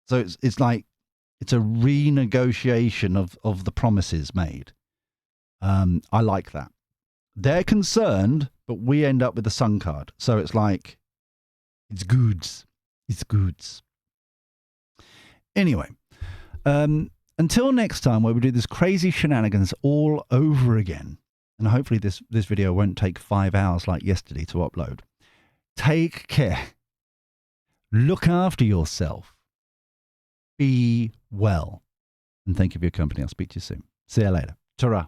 So it's like it's a renegotiation of the promises made. I like that. They're concerned, but we end up with the Sun card. So it's like, it's goods. It's goods. Anyway, until next time where we do this crazy shenanigans all over again, and hopefully this video won't take 5 hours like yesterday to upload. Take care. Look after yourself. Be well. And thank you for your company. I'll speak to you soon. See you later. Ta-ra.